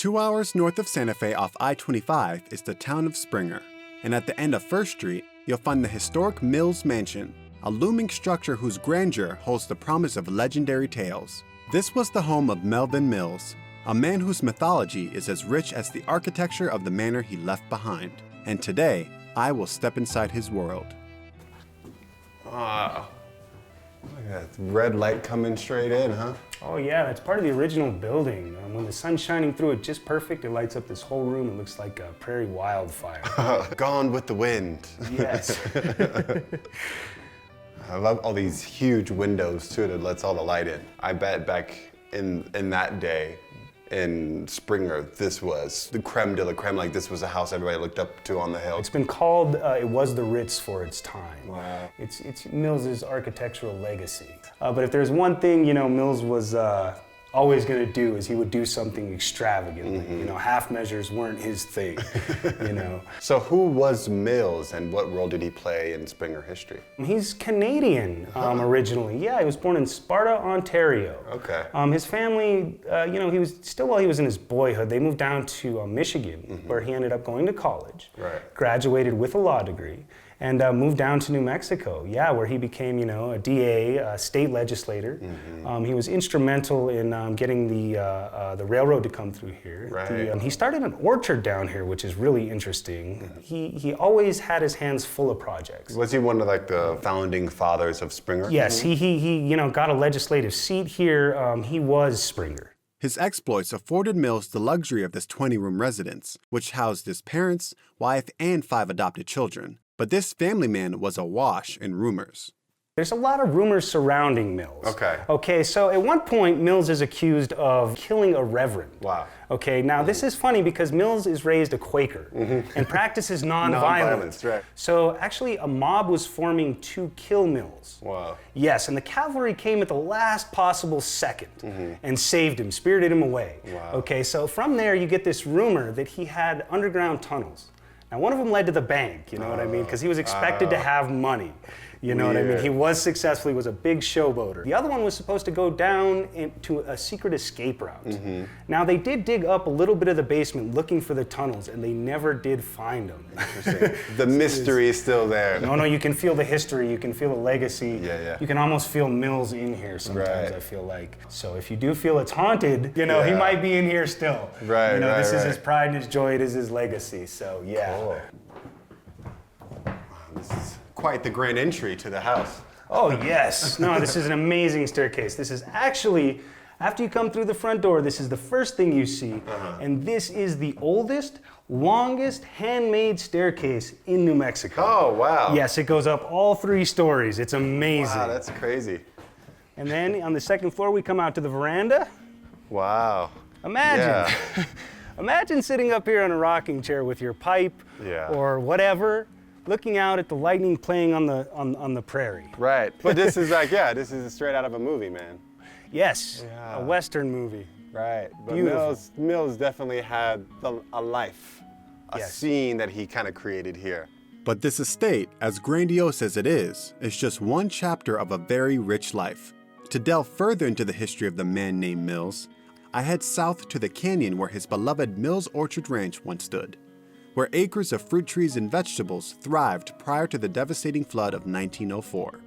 2 hours north of Santa Fe off I-25 is the town of Springer, and at the end of First Street, you'll find the historic Mills Mansion, a looming structure whose grandeur holds the promise of legendary tales. This was the home of Melvin Mills, a man whose mythology is as rich as the architecture of the manor he left behind. And today, I will step inside his world. Wow. Look at that red light coming straight in, huh? Oh yeah, that's part of the original building. When the sun's shining through it just perfect, it lights up this whole room. It looks like a prairie wildfire. Gone with the wind. Yes. I love all these huge windows too that lets all the light in. I bet back in that day in Springer, this was the creme de la creme. Like this was a house everybody looked up to on the hill. It's been called, it was the Ritz for its time. Wow. It's Mills's architectural legacy. But if there's one thing, Mills was always gonna do is he would do something extravagantly. Mm-hmm. Half measures weren't his thing, So who was Mills and what role did he play in Springer history? He's Canadian originally. Yeah, he was born in Sparta, Ontario. Okay. His family, he was still while he was in his boyhood, they moved down to Michigan, where he ended up going to college. Right. Graduated with a law degree, and moved down to New Mexico. Yeah, where he became, a DA, a state legislator. He was instrumental in getting the railroad to come through here. Right. He started an orchard down here, which is really interesting. He always had his hands full of projects. Was he one of like the founding fathers of Springer? Yes, he got a legislative seat here. He was Springer. His exploits afforded Mills the luxury of this 20-room residence, which housed his parents, wife, and 5 adopted children. But this family man was awash in rumors. There's a lot of rumors surrounding Mills. Okay. So at one point, Mills is accused of killing a reverend. Wow. Okay, now this is funny because Mills is raised a Quaker and practices nonviolence. Right. So actually a mob was forming to kill Mills. Wow. Yes, and the cavalry came at the last possible second and saved him, spirited him away. Wow. Okay, so from there you get this rumor that he had underground tunnels. Now one of them led to the bank, you know what I mean? Because he was expected to have money. You know what I mean? He was successful, he was a big showboater. The other one was supposed to go down into a secret escape route. Now they did dig up a little bit of the basement looking for the tunnels and they never did find them. Interesting. The mystery is still there. No, you can feel the history, you can feel the legacy. Yeah. You can almost feel Mills in here sometimes, Right. I feel like. So if you do feel it's haunted, he might be in here still. Right, This is right. his pride and his joy, it is his legacy, so yeah. Cool. Wow, this is quite the grand entry to the house. Oh yes, no, this is an amazing staircase. This is actually, after you come through the front door, this is the first thing you see. And this is the oldest, longest handmade staircase in New Mexico. Oh, wow. Yes, it goes up all 3 stories. It's amazing. Wow, that's crazy. And then on the second floor, we come out to the veranda. Wow. Imagine. Imagine sitting up here on a rocking chair with your pipe or whatever, looking out at the lightning playing on the prairie. Right. But this is like, this is straight out of a movie, man. Yes, Yeah. a Western movie. Right. But Beautiful. Mills definitely had a life, a Yes. scene that he kind of created here. But this estate, as grandiose as it is just one chapter of a very rich life. To delve further into the history of the man named Mills, I head south to the canyon where his beloved Mills Orchard Ranch once stood, where acres of fruit trees and vegetables thrived prior to the devastating flood of 1904.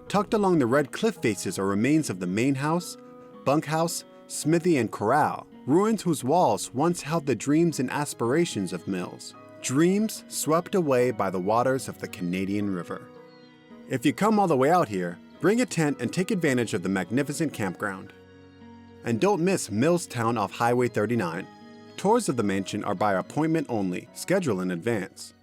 Tucked along the red cliff faces are remains of the main house, bunkhouse, smithy, and corral, ruins whose walls once held the dreams and aspirations of Mills, dreams swept away by the waters of the Canadian River. If you come all the way out here, bring a tent and take advantage of the magnificent campground. And don't miss Millstown off Highway 39. Tours of the mansion are by appointment only, schedule in advance.